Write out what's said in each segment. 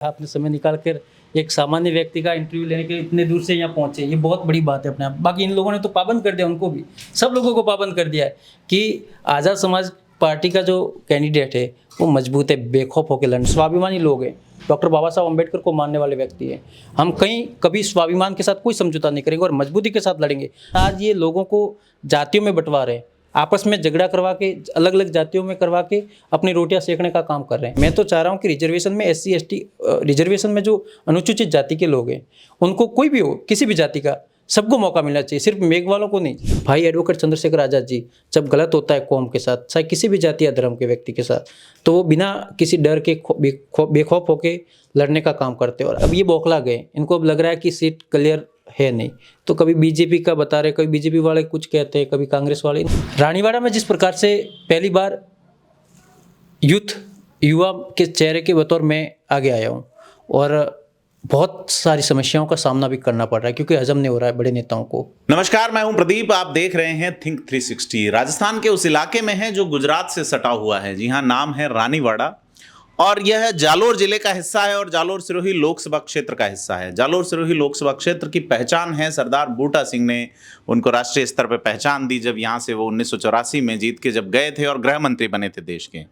आपने समय निकाल कर एक सामान्य व्यक्ति का इंटरव्यू लेने के लिए इतने दूर से यहाँ पहुँचे, ये बहुत बड़ी बात है अपने आप। बाकी इन लोगों ने तो पाबंद कर दिया, उनको भी, सब लोगों को पाबंद कर दिया है कि आज़ाद समाज पार्टी का जो कैंडिडेट है वो मजबूत है, बेखौफ होकर लड़ने, स्वाभिमानी लोग हैं, डॉक्टर बाबा साहब अम्बेडकर को मानने वाले व्यक्ति हैं। हम कभी स्वाभिमान के साथ कोई समझौता नहीं करेंगे और मजबूती के साथ लड़ेंगे। आज ये लोगों को जातियों में बंटवा रहे हैं, आपस में झगड़ा करवा के, अलग अलग जातियों में करवा के अपनी रोटियां सेकने का काम कर रहे हैं। मैं तो चाह रहा हूं कि रिजर्वेशन में SC ST रिजर्वेशन में जो अनुसूचित जाति के लोग हैं उनको, कोई भी हो, किसी भी जाति का, सबको मौका मिलना चाहिए, सिर्फ मेघवालों को नहीं। भाई एडवोकेट चंद्रशेखर आज़ाद जी जब गलत होता है कौम के साथ, चाहे किसी भी जाति या धर्म के व्यक्ति के साथ, तो वो बिना किसी डर के बेखौफ होके लड़ने का काम करते हैं। और अब ये बौखला गए, इनको अब लग रहा है कि सीट क्लियर है नहीं, तो कभी बीजेपी का बता रहे, कभी बीजेपी वाले कुछ कहते हैं, कभी कांग्रेस वाले। रानीवाड़ा में जिस प्रकार से पहली बार युवा के चेहरे के बतौर मैं आगे आया हूँ और बहुत सारी समस्याओं का सामना भी करना पड़ रहा है क्योंकि हजम नहीं हो रहा है बड़े नेताओं को। नमस्कार, मैं हूं प्रदीप, आप देख रहे हैं थिंक 360। राजस्थान के उस इलाके में है जो गुजरात से सटा हुआ है। जी हां, नाम है रानीवाड़ा और यह जालोर जिले का हिस्सा है और जालोर सिरोही लोकसभा क्षेत्र का हिस्सा है। जालोर सिरोही लोकसभा क्षेत्र की पहचान है, सरदार बूटा सिंह ने उनको राष्ट्रीय स्तर पर पहचान दी जब यहाँ से वो 1984 में जीत के जब गए थे और गृह मंत्री बने थे देश के।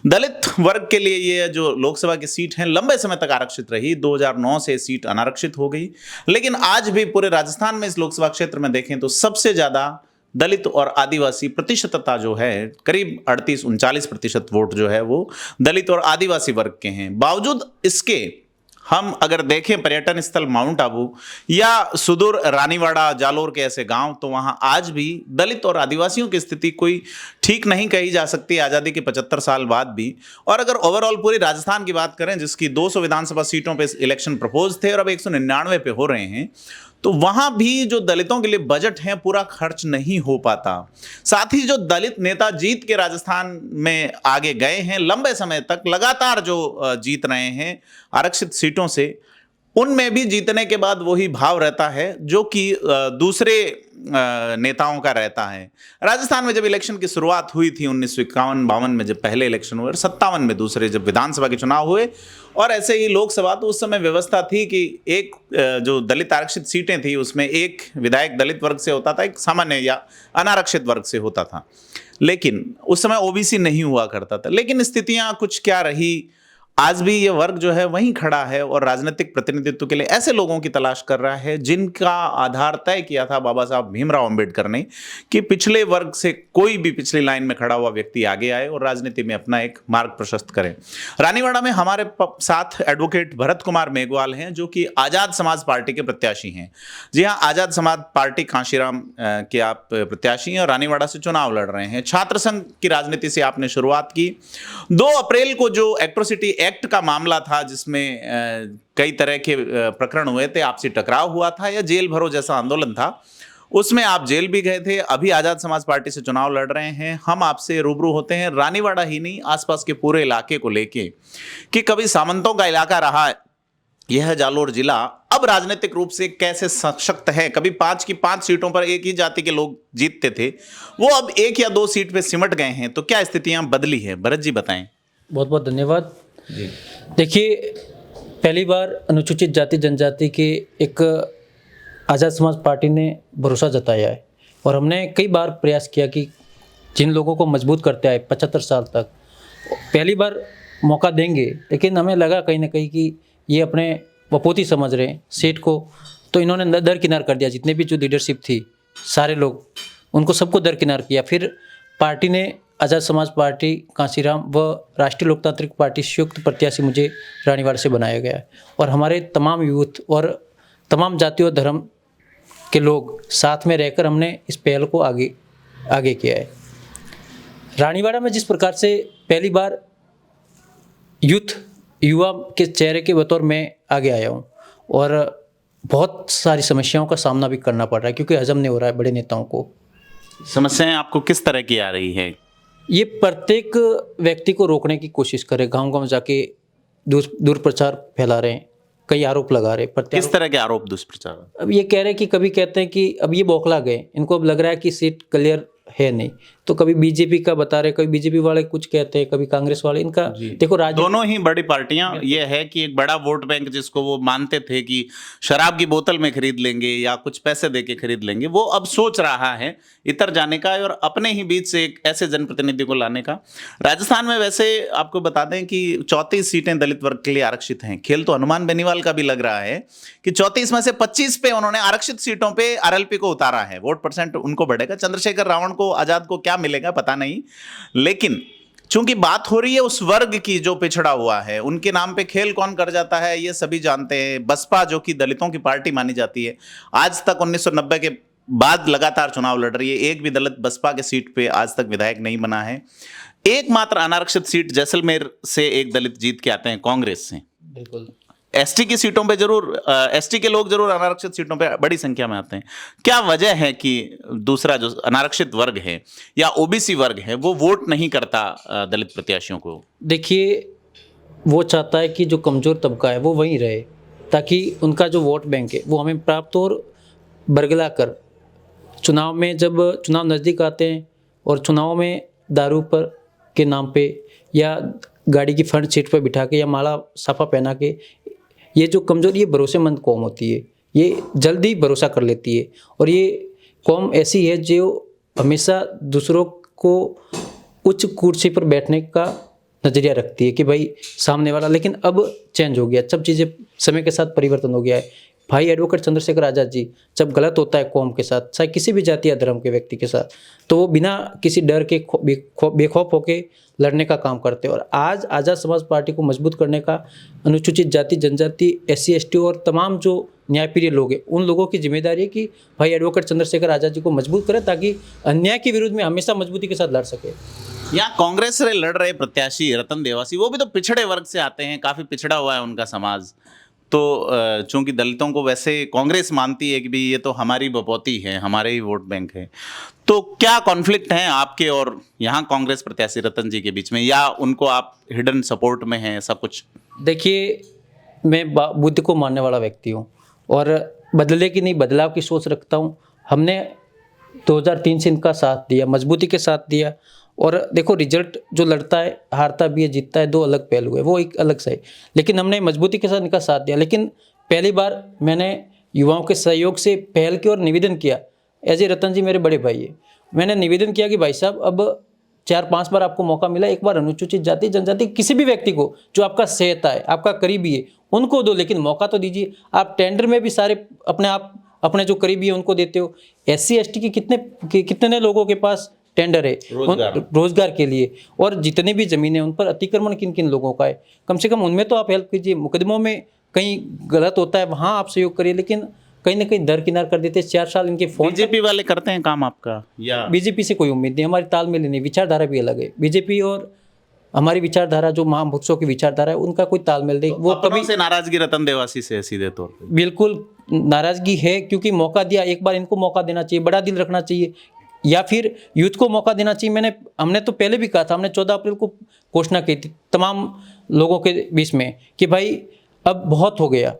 दलित वर्ग के लिए ये जो लोकसभा की सीट है लंबे समय तक आरक्षित रही। 2009 से सीट अनारक्षित हो गई, लेकिन आज भी पूरे राजस्थान में इस लोकसभा क्षेत्र में देखें तो सबसे ज्यादा दलित और आदिवासी प्रतिशतता जो है, करीब 38-39% वोट जो है वो दलित और आदिवासी वर्ग के हैं। बावजूद इसके हम अगर देखें पर्यटन स्थल माउंट आबू या सुदूर रानीवाड़ा जालोर के ऐसे गांव, तो वहां आज भी दलित और आदिवासियों की स्थिति कोई ठीक नहीं कही जा सकती आज़ादी के 75 साल बाद भी। और अगर ओवरऑल पूरी राजस्थान की बात करें, जिसकी 200 विधानसभा सीटों पे इलेक्शन प्रपोज थे और अब 199 पे हो रहे हैं, तो वहां भी जो दलितों के लिए बजट है पूरा खर्च नहीं हो पाता। साथ ही जो दलित नेता जीत के राजस्थान में आगे गए हैं, लंबे समय तक लगातार जो जीत रहे हैं आरक्षित सीटों से, उनमें भी जीतने के बाद वही भाव रहता है जो कि दूसरे नेताओं का रहता है। राजस्थान में जब इलेक्शन की शुरुआत हुई थी 1951-52 में, जब पहले इलेक्शन हुए, और 57 में दूसरे जब विधानसभा के चुनाव हुए और ऐसे ही लोकसभा, तो उस समय व्यवस्था थी कि एक जो दलित आरक्षित सीटें थी उसमें एक विधायक दलित वर्ग से होता था, एक सामान्य या अनारक्षित वर्ग से होता था, लेकिन उस समय OBC नहीं हुआ करता था। लेकिन स्थितियां कुछ क्या रही, आज भी ये वर्ग जो है वहीं खड़ा है और राजनीतिक प्रतिनिधित्व के लिए ऐसे लोगों की तलाश कर रहा है जिनका आधार तय किया था बाबा साहब भीमराव अंबेडकर ने कि पिछले वर्ग से कोई भी पिछली लाइन में खड़ा हुआ व्यक्ति आगे आए और राजनीति में अपना एक मार्ग प्रशस्त करे। रानीवाड़ा में हमारे साथ एडवोकेट भरत कुमार मेघवाल हैं जो कि आज़ाद समाज पार्टी के प्रत्याशी हैं। जी हाँ, आज़ाद समाज पार्टी कांशीराम के आप प्रत्याशी हैं और रानीवाड़ा से चुनाव लड़ रहे हैं। छात्र संघ की राजनीति से आपने शुरुआत की। 2 अप्रैल को जो एट्रोसिटी एक्ट का मामला था जिसमें कई तरह के प्रकरण हुए थे, आपसी टकराव हुआ था या जेल भरो जैसा आंदोलन था, उसमें आप जेल भी गए थे। अभी आज़ाद समाज पार्टी से चुनाव लड़ रहे हैं। हम आपसे रूबरू होते हैं रानीवाड़ा ही नहीं, आसपास के पूरे इलाके को लेके कि कभी सामंतों का इलाका रहा यह जालोर जिला, अब राजनीतिक रूप से कैसे सशक्त है। कभी 5 की 5 सीटों पर एक ही जाति के लोग जीतते थे, वो अब 1 या 2 सीट पे सिमट गए हैं। तो क्या स्थितियां बदली है, भरत जी बताएं। बहुत बहुत धन्यवाद। देखिए, पहली बार अनुसूचित जाति जनजाति के एक आज़ाद समाज पार्टी ने भरोसा जताया है और हमने कई बार प्रयास किया कि जिन लोगों को मजबूत करते आए 75 साल तक, पहली बार मौका देंगे, लेकिन हमें लगा कहीं ना कहीं कि ये अपने वपोती समझ रहे हैं सीट को, तो इन्होंने दरकिनार कर दिया। जितने भी जो लीडरशिप थी, सारे लोग, उनको सबको दरकिनार किया। फिर पार्टी ने आज़ाद समाज पार्टी कांशीराम व राष्ट्रीय लोकतांत्रिक पार्टी संयुक्त प्रत्याशी मुझे रानीवाड़ा से बनाया गया और हमारे तमाम यूथ और तमाम जाति और धर्म के लोग साथ में रहकर हमने इस पहल को आगे किया है। रानीवाड़ा में जिस प्रकार से पहली बार युवा के चेहरे के बतौर मैं आगे आया हूँ और बहुत सारी समस्याओं का सामना भी करना पड़ रहा है क्योंकि हजम नहीं हो रहा है बड़े नेताओं को। समस्याएं आपको किस तरह की आ रही है? ये प्रत्येक व्यक्ति को रोकने की कोशिश करे, गांव-गांव जाके दुष्प्रचार फैला रहे हैं, कई आरोप लगा रहे हैं। किस तरह के आरोप, दुष्प्रचार? अब ये कह रहे हैं कि कभी कहते हैं कि अब ये बौखला गए, इनको अब लग रहा है कि सीट क्लियर है नहीं, तो कभी बीजेपी का बता रहे, कभी बीजेपी वाले कुछ कहते हैं, कभी कांग्रेस वाले। इनका देखो दोनों ही बड़ी पार्टियां, ये है कि एक बड़ा वोट बैंक जिसको वो मानते थे कि शराब की बोतल में खरीद लेंगे या कुछ पैसे देके खरीद लेंगे, वो अब सोच रहा है इतर जाने का और अपने ही बीच से एक ऐसे जनप्रतिनिधि को लाने का। राजस्थान में वैसे आपको बता दें कि 34 सीटें दलित वर्ग के लिए आरक्षित हैं। खेल तो हनुमान बेनीवाल का भी लग रहा है कि 34 में से 25 पे उन्होंने आरक्षित सीटों पे आरएलपी को उतारा है, वोट परसेंट उनको बढ़ेगा। चंद्रशेखर रावण को, आजाद को क्या मिलेगा पता नहीं, लेकिन चूंकि बात हो रही है उस वर्ग की जो पिछड़ा हुआ है, उनके नाम पे खेल कौन कर जाता है ये सभी जानते हैं। बसपा जो कि दलितों की पार्टी मानी जाती है, आज तक 1990 के बाद लगातार चुनाव लड़ रही है, एक भी दलित बसपा के सीट पे आज तक विधायक नहीं बना है। एकमात्र अनारक्षित सीट जैसलमेर से एक दलित जीत के आते हैं कांग्रेस से। बिल्कुल एसटी की सीटों पे जरूर, एसटी के लोग जरूर अनारक्षित सीटों पे बड़ी संख्या में आते हैं। क्या वजह है कि दूसरा जो अनारक्षित वर्ग है या ओबीसी वर्ग है वो वोट नहीं करता दलित प्रत्याशियों को? देखिए, वो चाहता है कि जो कमज़ोर तबका है वो वहीं रहे, ताकि उनका जो वोट बैंक है वो हमें प्राप्त हो। और बरगला कर चुनाव में, जब चुनाव नज़दीक आते हैं और चुनाव में दारू पर के नाम पे या गाड़ी की फ्रंट सीट पर बिठा के या माला साफा पहना के, ये जो कमज़ोर, ये भरोसेमंद कौम होती है, ये जल्दी भरोसा कर लेती है। और ये कौम ऐसी है जो हमेशा दूसरों को उच्च कुर्सी पर बैठने का नज़रिया रखती है कि भाई सामने वाला। लेकिन अब चेंज हो गया, सब चीज़ें समय के साथ परिवर्तन हो गया है। भाई एडवोकेट चंद्रशेखर आज़ाद जी जब गलत होता है कौम के साथ, चाहे किसी भी जाति या धर्म के व्यक्ति के साथ, तो वो बिना किसी डर के बेखौफ होके लड़ने का काम करते हैं। और आज आज़ाद समाज पार्टी को मजबूत करने का अनुसूचित जाति, जनजाति, SC ST और तमाम जो न्यायप्रिय लोग हैं, उन लोगों की जिम्मेदारी है कि भाई एडवोकेट चंद्रशेखर आज़ाद जी को मजबूत करें, ताकि अन्याय के विरुद्ध में हमेशा मजबूती के साथ लड़ सके। यहाँ कांग्रेस से लड़ रहे प्रत्याशी रतन देवासी, वो भी तो पिछड़े वर्ग से आते हैं, काफी पिछड़ा हुआ है उनका समाज। तो चूंकि दलितों को वैसे कांग्रेस मानती है कि भाई ये तो हमारी बपौती है, हमारे ही वोट बैंक है, तो क्या कॉन्फ्लिक्ट हैं आपके और यहाँ कांग्रेस प्रत्याशी रतन जी के बीच में, या उनको आप हिडन सपोर्ट में हैं ऐसा कुछ? देखिए, मैं बुद्ध को मानने वाला व्यक्ति हूँ और बदले की नहीं, बदलाव की सोच रखता हूँ। हमने 2003 से इनका साथ दिया, मजबूती के साथ दिया। और देखो, रिजल्ट जो लड़ता है, हारता भी है, जीतता है, दो अलग पहलू है, वो एक अलग से है। लेकिन हमने मजबूती के साथ इनका साथ दिया। लेकिन पहली बार मैंने युवाओं के सहयोग से पहल की और निवेदन किया। एज ए रतन जी मेरे बड़े भाई है, मैंने निवेदन किया कि भाई साहब, अब 4-5 बार आपको मौका मिला, एक बार अनुसूचित जाति जनजाति किसी भी व्यक्ति को जो आपका सहता है, आपका करीबी है, उनको दो, लेकिन मौका तो दीजिए। आप टेंडर में भी सारे अपने जो करीबी है उनको देते हो। SC ST की कितने लोगों के पास टेंडर है रोजगार के लिए, और जितनी भी जमीन है उन पर अतिक्रमण किन किन लोगों का है, कम से कम उनमें तो आप हेल्प कीजिए। मुकदमों में कहीं गलत होता है, वहाँ आप सहयोग करिए, लेकिन कहीं ना कहीं दरकिनार कर देते हैं। 4 साल इनके फोन। बीजेपी वाले करते हैं काम आपका, या बीजेपी से कोई उम्मीद नहीं, हमारी तालमेल नहीं, विचारधारा भी अलग है। बीजेपी और हमारी विचारधारा, जो महापुरुषों की विचारधारा है, उनका कोई तालमेल नहीं। वो कभी से नाराजगी रतन देवासी से सीधे तौर पे? बिल्कुल नाराजगी है, क्योंकि मौका दिया, एक बार इनको मौका देना चाहिए, बड़ा दिल रखना चाहिए, या फिर यूथ को मौका देना चाहिए। हमने तो पहले भी कहा था, हमने 14 अप्रैल को घोषणा की थी तमाम लोगों के बीच में कि भाई अब बहुत हो गया,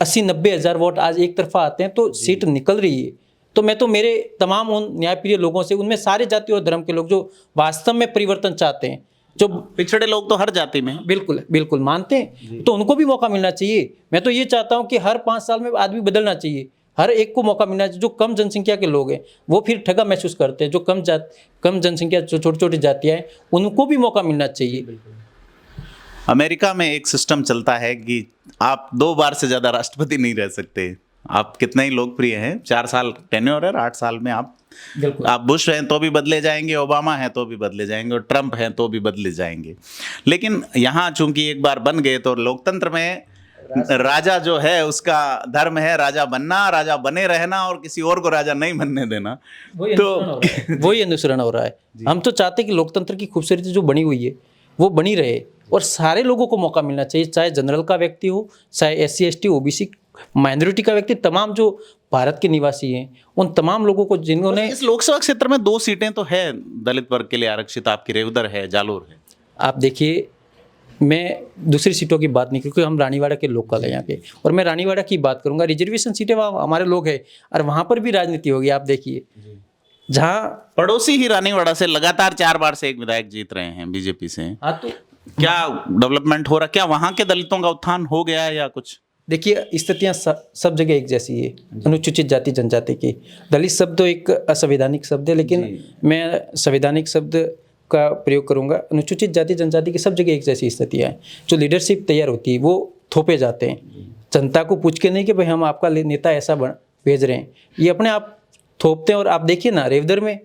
80-90 हज़ार वोट आज एक तरफा आते हैं, तो सीट निकल रही है। तो मैं तो मेरे तमाम उन न्यायप्रिय लोगों से, उनमें सारे जाति और धर्म के लोग जो वास्तव में परिवर्तन चाहते हैं, जो पिछड़े लोग तो हर जाति में बिल्कुल मानते हैं, तो उनको भी मौका मिलना चाहिए। मैं तो ये चाहता हूँ कि हर 5 साल में आदमी बदलना चाहिए, हर एक को मौका मिलना चाहिए। जो कम जनसंख्या के लोग हैं वो फिर ठगा महसूस करते हैं, जो कम जनसंख्या, जो छोटी छोटी जातियाँ हैं, उनको भी मौका मिलना चाहिए। अमेरिका में एक सिस्टम चलता है कि आप 2 बार से ज़्यादा राष्ट्रपति नहीं रह सकते। आप कितने ही लोकप्रिय हैं, 4 साल टेन्योर है, 8 साल में आप बुश हैं तो भी बदले जाएंगे, ओबामा हैं तो भी बदले जाएंगे, और ट्रंप हैं तो भी बदले जाएंगे। लेकिन यहाँ चूंकि एक बार बन गए, तो लोकतंत्र में राजा जो है उसका धर्म है राजा बनना, राजा बने रहना, और किसी और को राजा नहीं बनने देना। तो वही अनुसरण हो रहा है। हम तो चाहते हैं कि लोकतंत्र की खूबसूरती जो बनी हुई है वो बनी रहे, और सारे लोगों को मौका मिलना चाहिए, चाहे जनरल का व्यक्ति हो, चाहे SC ST OBC माइनॉरिटी का व्यक्ति, तमाम जो भारत के निवासी हैं, उन तमाम लोगों को जिन्होंने। इस लोकसभा क्षेत्र में 2 सीटें तो है दलित वर्ग के लिए आरक्षित, आपकी रेवदर है, जालोर है। आप देखिए, मैं दूसरी सीटों की बात नहीं, क्योंकि हम रानीवाड़ा के लोकल हैं यहाँ के, और मैं रानीवाड़ा की बात करूँगा। रिजर्वेशन सीटें वहाँ हमारे लोग हैं, और वहाँ पर भी राजनीति होगी। आप देखिए, जहाँ पड़ोसी ही रानीवाड़ा से लगातार 4 बार से एक विधायक जीत रहे हैं बीजेपी से। हाँ तो क्या डेवलपमेंट हो रहा, क्या वहां के दलितों का उत्थान हो गया है या कुछ? देखिए स्थितियाँ सब जगह एक जैसी है। अनुसूचित जाति जनजाति की दलित शब्द तो एक असंवैधानिक शब्द है, लेकिन मैं संवैधानिक शब्द का प्रयोग करूंगा। अनुसूचित जाति जनजाति की सब जगह एक जैसी स्थितियाँ हैं। जो लीडरशिप तैयार होती है वो थोपे जाते हैं, जनता को पूछ के नहीं कि भाई हम आपका नेता ऐसा भेज रहे हैं, ये अपने आप थोपते हैं। और आप देखिए ना रेवदर में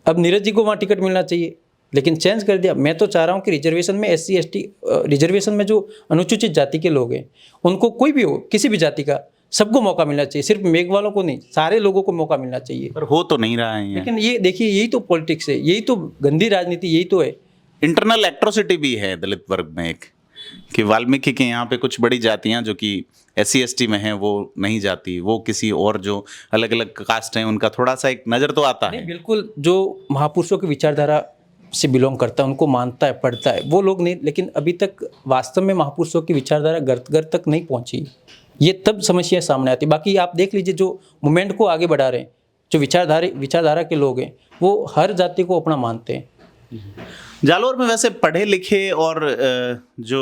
अब नीरज जी को वहाँ टिकट मिलना चाहिए, लेकिन चेंज कर दिया। मैं तो चाह रहा हूँ कि रिजर्वेशन में SC ST रिजर्वेशन में जो अनुसूचित जाति के लोग हैं उनको, कोई भी हो किसी भी जाति का, सबको मौका मिलना चाहिए। सिर्फ मेघ वालों को नहीं, सारे लोगों को मौका मिलना चाहिए। पर हो तो नहीं रहा है ये। लेकिन ये देखिए, यही तो पॉलिटिक्स है, यही तो गंदी राजनीति, यही तो है। इंटरनल एट्रोसिटी भी है दलित वर्ग में एक, कि वाल्मीकि के यहाँ पे कुछ बड़ी जातियां जो कि SC ST में हैं वो नहीं जाती, वो किसी और जो अलग अलग कास्ट हैं उनका थोड़ा सा एक नज़र तो आता है। बिल्कुल, जो महापुरुषों की विचारधारा से बिलोंग करता है, उनको मानता है, पढ़ता है, वो लोग नहीं। लेकिन अभी तक वास्तव में महापुरुषों की विचारधारा घर तक नहीं पहुंची, ये तब समस्या सामने आती। बाकी आप देख लीजिए, जो मूवमेंट को आगे बढ़ा रहे हैं, जो विचारधारा के लोग हैं, वो हर जाति को अपना मानते हैं। जालोर में वैसे पढ़े लिखे और जो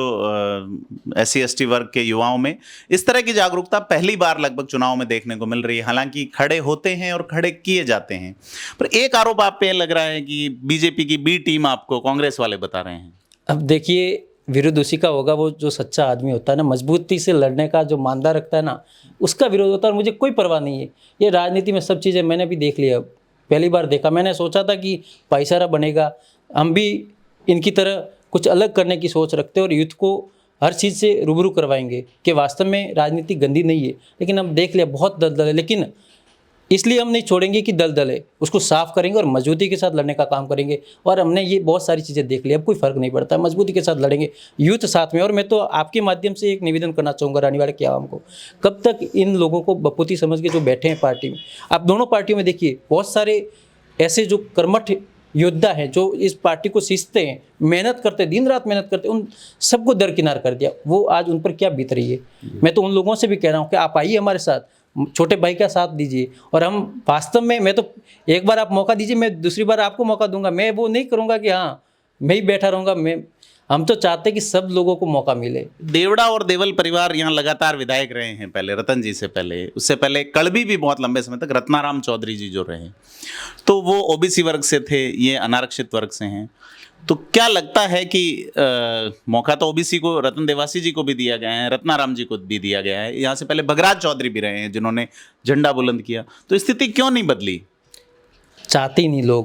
SC ST वर्ग के युवाओं में इस तरह की जागरूकता पहली बार लगभग चुनाव में देखने को मिल रही है। हालांकि खड़े होते हैं और खड़े किए जाते हैं, पर एक आरोप आप पे लग रहा है कि बीजेपी की B टीम आपको कांग्रेस वाले बता रहे हैं। अब देखिए, विरोध उसी का होगा, वो जो सच्चा आदमी होता है ना, मजबूती से लड़ने का जो मानदा रखता है ना, उसका विरोध होता है। और मुझे कोई परवाह नहीं है, ये राजनीति में सब चीज़ें मैंने भी देख लिया, पहली बार देखा। मैंने सोचा था कि भाईचारा बनेगा, हम भी इनकी तरह कुछ अलग करने की सोच रखते हैं और यूथ को हर चीज़ से रूबरू करवाएंगे कि वास्तव में राजनीति गंदी नहीं है। लेकिन हम देख लिया बहुत दलदल है, लेकिन इसलिए हम नहीं छोड़ेंगे कि दलदल है, उसको साफ करेंगे और मजबूती के साथ लड़ने का काम करेंगे। और हमने ये बहुत सारी चीज़ें देख ली, अब कोई फर्क नहीं पड़ता, मजबूती के साथ लड़ेंगे, यूथ साथ में। और मैं तो आपके माध्यम से एक निवेदन करना चाहूँगा रानीवाड़ा की आवाम को, कब तक इन लोगों को बपूती समझ के जो बैठे हैं पार्टी में, आप दोनों पार्टियों में देखिए, बहुत सारे ऐसे जो कर्मठ योद्धा हैं जो इस पार्टी को सींचते हैं, मेहनत करते, दिन रात मेहनत करते, उन सबको दरकिनार कर दिया। वो आज उन पर क्या बीत रही है। मैं तो उन लोगों से भी कह रहा हूँ कि आप आइए हमारे साथ, छोटे भाई का साथ दीजिए। और हम वास्तव में, मैं तो एक बार आप मौका दीजिए, मैं दूसरी बार आपको मौका दूंगा। मैं वो नहीं करूँगा कि हाँ मैं ही बैठा रहूँगा। हम तो चाहते हैं कि सब लोगों को मौका मिले। देवड़ा और देवल परिवार यहाँ लगातार विधायक रहे हैं, पहले रतन जी से पहले, उससे पहले कड़बी भी बहुत लंबे समय तक रत्नाराम चौधरी जी जो रहे, तो वो OBC वर्ग से थे, ये अनारक्षित वर्ग से हैं। तो क्या लगता है कि मौका तो OBC को रतन देवासी जी को भी दिया गया है, रत्नाराम जी को भी दिया गया है, यहाँ से पहले भगराज चौधरी भी रहे हैं जिन्होंने झंडा बुलंद किया, तो स्थिति क्यों नहीं बदली? चाहते ही नहीं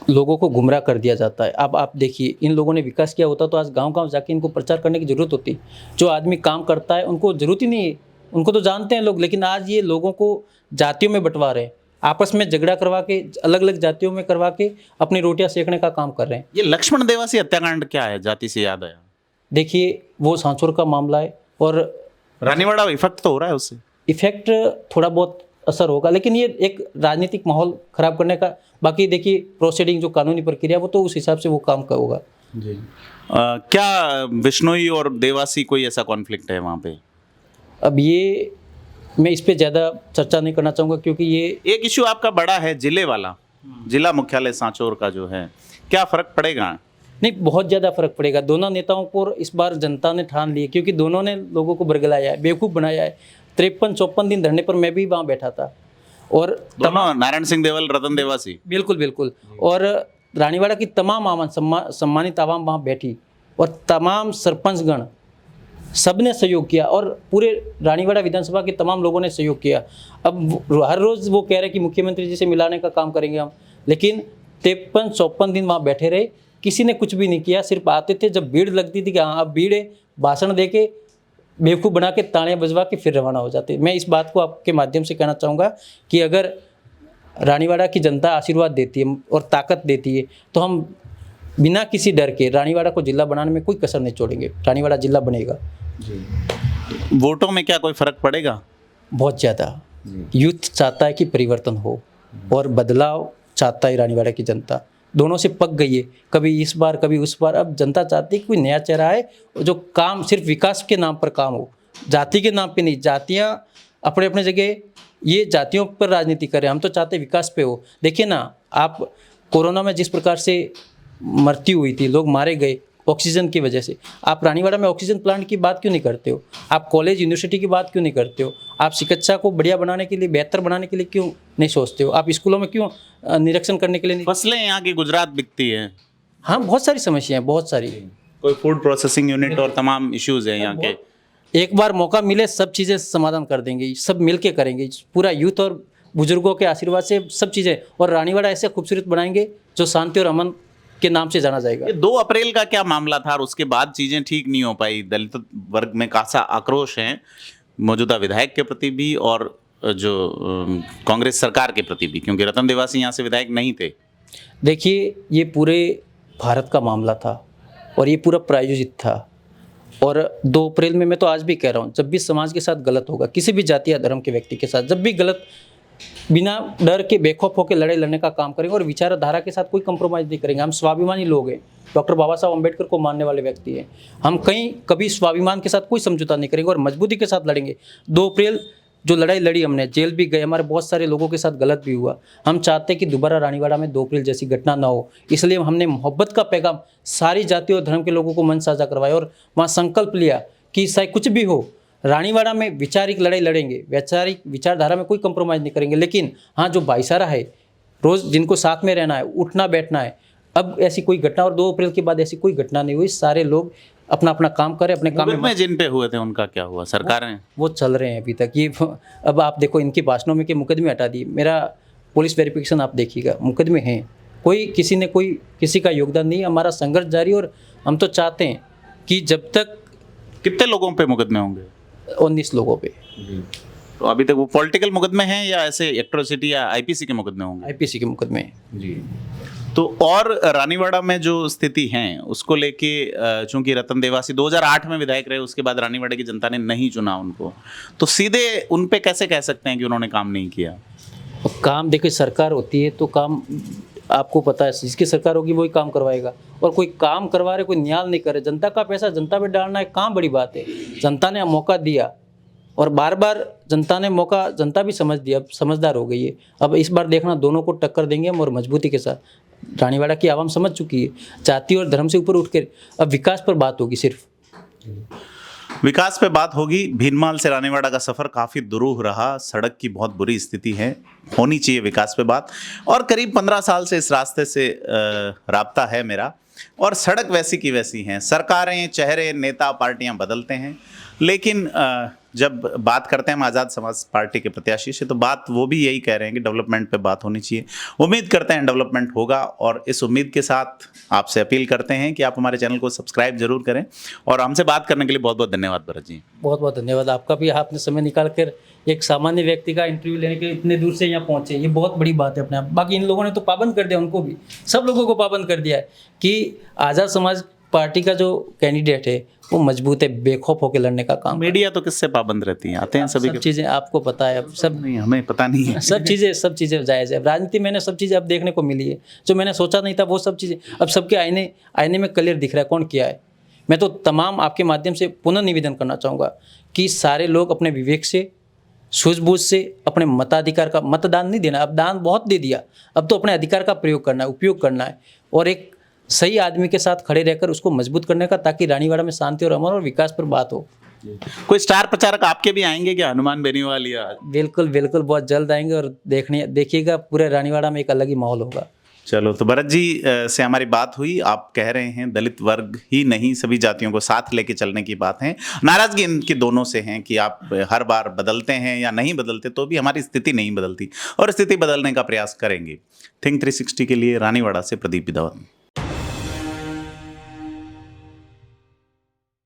लोगों को गुमराह कर दिया जाता है। अब आप देखिए, इन लोगों ने विकास किया होता तो आज गांव-गांव जाके इनको प्रचार करने की जरूरत होती। जो आदमी काम करता है उनको जरूरत ही नहीं है, उनको तो जानते हैं लोग। लेकिन आज ये लोगों को जातियों में बंटवा रहे हैं, आपस में झगड़ा करवा के, अलग अलग जातियों में करवा के अपनी रोटियां सेकने का काम कर रहे हैं। ये लक्ष्मण देवासी हत्याकांड क्या है, जाति से याद आया? देखिए, वो सांसुर का मामला है और रानीवाड़ा इफेक्ट तो हो रहा है उससे, इफेक्ट थोड़ा बहुत असर होगा, लेकिन ये एक राजनीतिक माहौल खराब करने का। बाकी देखिए, प्रोसीडिंग जो कानूनी प्रक्रिया, वो तो उस हिसाब से वो काम का होगा। जी। क्या विश्नोई और देवासी कोई ऐसा कॉन्फ्लिक्ट है वहाँ पे? अब ये मैं इस पे ज़्यादा चर्चा नहीं करना चाहूँगा, क्योंकि ये एक इशू आपका बड़ा है जिले वाला, जिला मुख्यालय सांचौर का जो है, क्या फर्क पड़ेगा? नहीं, बहुत ज़्यादा फर्क पड़ेगा। दोनों नेताओं को इस बार जनता ने ठान ली है, क्योंकि दोनों ने लोगों को बरगलाया है, बेवकूफ़ बनाया है। 53-54 दिन धरने पर मैं भी वहाँ बैठा था। और दोनों, नारायण सिंह देवल, रतन देवासी, बिल्कुल। और रानीवाड़ा की तमाम आवाम, सम्मानित आवाम वहाँ बैठी, और तमाम सरपंचगण सबने सहयोग किया, और पूरे रानीवाड़ा विधानसभा के तमाम लोगों ने सहयोग किया। अब हर रोज़ वो कह रहे हैं कि मुख्यमंत्री जी से मिलाने का काम करेंगे हम, लेकिन 53-54 दिन वहाँ बैठे रहे, किसी ने कुछ भी नहीं किया। सिर्फ आते थे जब भीड़ लगती थी कि हाँ अब भीड़ है, भाषण दे के, बेवकूफ़ बना के, तालियां बजवा के फिर रवाना हो जाते। मैं इस बात को आपके माध्यम से कहना चाहूँगा कि अगर रानीवाड़ा की जनता आशीर्वाद देती है और ताकत देती है, तो हम बिना किसी डर के रानीवाड़ा को जिला बनाने में कोई कसर नहीं छोड़ेंगे। रानीवाड़ा जिला बनेगा। वोटों में क्या कोई फर्क पड़ेगा? बहुत ज़्यादा। यूथ चाहता है कि परिवर्तन हो और बदलाव चाहता है रानीवाड़ा की जनता। दोनों से पक गई है, कभी इस बार कभी उस बार। अब जनता चाहती है कि कोई नया चेहरा है जो काम सिर्फ विकास के नाम पर काम हो, जाति के नाम पे नहीं। जातियाँ अपने अपने जगह ये जातियों पर राजनीति करें, हम तो चाहते विकास पे हो। देखिए ना, आप कोरोना में जिस प्रकार से मृत्यु हुई थी, लोग मारे गए ऑक्सीजन की वजह से, आप रानीवाड़ा में ऑक्सीजन प्लांट की बात क्यों नहीं करते हो? आप कॉलेज यूनिवर्सिटी की बात क्यों नहीं करते हो? आप चिकित्सा को बढ़िया बनाने के लिए, बेहतर बनाने के लिए क्यों नहीं सोचते हो? आप स्कूलों में क्यों निरीक्षण करने के लिए नहीं? फसलें यहाँ की गुजरात बिकती है, हाँ, बहुत सारी समस्याएं हैं, बहुत सारी। कोई फूड प्रोसेसिंग यूनिट और तमाम इश्यूज हैं यहाँ के। एक बार मौका मिले सब चीज़ें समाधान कर देंगे, सब मिल के करेंगे, पूरा यूथ और बुजुर्गों के आशीर्वाद से सब चीज़ें, और रानीवाड़ा ऐसे खूबसूरत बनाएंगे जो शांति और अमन के नाम से जाना जाएगा। ये 2 अप्रैल का क्या मामला था और उसके बाद चीजें ठीक नहीं हो पाई? दलित वर्ग में खासा आक्रोश है मौजूदा विधायक के प्रति भी और जो कांग्रेस सरकार के प्रति भी, क्योंकि रतन देवासी यहाँ से विधायक नहीं थे। देखिए, ये पूरे भारत का मामला था और ये पूरा प्रायोजित था। और 2 अप्रैल में, मैं तो आज भी कह रहा हूँ, जब भी समाज के साथ गलत होगा, किसी भी जाति या धर्म के व्यक्ति के साथ जब भी गलत, बिना डर के बेखौफ होकर लड़ाई लड़ने का काम करेंगे और विचारधारा के साथ कोई कंप्रोमाइज़ नहीं करेंगे। हम स्वाभिमानी लोग हैं, डॉक्टर बाबा साहब अम्बेडकर को मानने वाले व्यक्ति हैं। हम कभी स्वाभिमान के साथ कोई समझौता नहीं करेंगे और मजबूती के साथ लड़ेंगे। 2 अप्रैल जो लड़ाई लड़ी हमने, जेल भी गए, हमारे बहुत सारे लोगों के साथ गलत भी हुआ। हम चाहते हैं कि दोबारा रानीवाड़ा में 2 अप्रैल जैसी घटना ना हो, इसलिए हमने मोहब्बत का पैगाम सारी जाति और धर्म के लोगों को मंच साझा करवाया और वहाँ संकल्प लिया कि चाहे कुछ भी हो, रानीवाड़ा में वैचारिक लड़ाई लड़ेंगे, वैचारिक विचारधारा में कोई कंप्रोमाइज़ नहीं करेंगे। लेकिन हाँ, जो भाईचारा है, रोज़ जिनको साथ में रहना है, उठना बैठना है, अब ऐसी कोई घटना, और 2 अप्रैल के बाद ऐसी कोई घटना नहीं हुई। सारे लोग अपना अपना काम करें, अपने काम में जिन पे हुए थे उनका क्या हुआ? सरकार ने वो चल रहे हैं अभी तक। ये अब आप देखो, इनके भाषणों में के मुकदमे हटा दिए। मेरा पुलिस वेरिफिकेशन आप देखिएगा, मुकदमे हैं, कोई किसी का योगदान नहीं। हमारा संघर्ष जारी, और हम तो चाहते हैं कि जब तक। कितने लोगों पे मुकदमे होंगे? 19 लोगों पे। तो अभी तक वो पॉलिटिकल मुकदमे हैं या ऐसे एट्रोसिटी या आईपीसी के मुकदमे होंगे? आईपीसी के मुकदमे जी। तो और रानीवाड़ा में जो स्थिति है उसको लेके, चूंकि रतन देवासी 2008 में विधायक रहे, उसके बाद रानीवाड़ा की जनता ने नहीं चुना उनको, तो सीधे उन पे कैसे कह सकते हैं कि उन्होंने काम नहीं किया? काम देखिए, सरकार होती है तो काम आपको पता है, जिसकी सरकार होगी वही काम करवाएगा। और कोई काम करवा रहे, कोई न्याय नहीं करे, जनता का पैसा जनता पे डालना है, काम बड़ी बात है। जनता ने मौका दिया और बार बार जनता ने मौका, जनता भी समझ दिया, अब समझदार हो गई है। अब इस बार देखना, दोनों को टक्कर देंगे हम और मजबूती के साथ। रानीवाड़ा की आवाम समझ चुकी है, जाति और धर्म से ऊपर उठ कर अब विकास पर बात होगी, सिर्फ विकास पे बात होगी। भीनमाल से रानीवाड़ा का सफर काफी दुरूह रहा, सड़क की बहुत बुरी स्थिति है, होनी चाहिए विकास पे बात। और करीब 15 साल से इस रास्ते से राब्ता है मेरा, और सड़क वैसी की वैसी हैं। सरकारें, चेहरे, नेता, पार्टियां बदलते हैं, लेकिन जब बात करते हैं हम आज़ाद समाज पार्टी के प्रत्याशी से, तो बात वो भी यही कह रहे हैं कि डेवलपमेंट पे बात होनी चाहिए। उम्मीद करते हैं डेवलपमेंट होगा, और इस उम्मीद के साथ आपसे अपील करते हैं कि आप हमारे चैनल को सब्सक्राइब जरूर करें। और हमसे बात करने के लिए बहुत बहुत धन्यवाद भरत जी। बहुत बहुत धन्यवाद आपका भी, आपने समय निकाल कर एक सामान्य व्यक्ति का इंटरव्यू लेने के लिए इतने दूर से यहाँ पहुँचे, ये बहुत बड़ी बात है अपने आप। बाकी इन लोगों ने तो पाबंद कर दिया, उनको भी, सब लोगों को पाबंद कर दिया है कि आज़ाद समाज पार्टी का जो कैंडिडेट है वो मजबूत है, बेखौफ होकर लड़ने का काम। मीडिया तो किससे पाबंद रहती है? आते हैं सभी सब चीज़ें आपको पता है, अब सब नहीं, हमें पता नहीं है। सब चीज़ें जायज़ है। राजनीति मैंने सब चीज़ें अब देखने को मिली है, जो मैंने सोचा नहीं था वो सब चीज़ें अब सबके आईने में क्लियर दिख रहा है कौन किया है। मैं तो तमाम आपके माध्यम से पुनः निवेदन करना चाहूँगा कि सारे लोग अपने विवेक से, सूझबूझ से अपने मताधिकार का, मतदान नहीं देना, अब दान बहुत दे दिया, अब तो अपने अधिकार का प्रयोग करना है, उपयोग करना है, और एक सही आदमी के साथ खड़े रहकर उसको मजबूत करने का, ताकि रानीवाड़ा में शांति और अमन और विकास पर बात हो। कोई स्टार प्रचारक आपके भी आएंगे क्या? हनुमान बेनीवाल या? बिल्कुल बिल्कुल, बहुत जल्द आएंगे, और देखिएगा पूरे रानीवाड़ा में एक अलग ही माहौल होगा। चलो, तो भरत जी से हमारी बात हुई। आप कह रहे हैं दलित वर्ग ही नहीं, सभी जातियों को साथ लेके चलने की बात है। नाराजगी इनकी दोनों से है कि आप हर बार बदलते हैं या नहीं बदलते, तो भी हमारी स्थिति नहीं बदलती, और स्थिति बदलने का प्रयास करेंगे। थिंक 360 के लिए रानीवाड़ा से प्रदीप विदावत।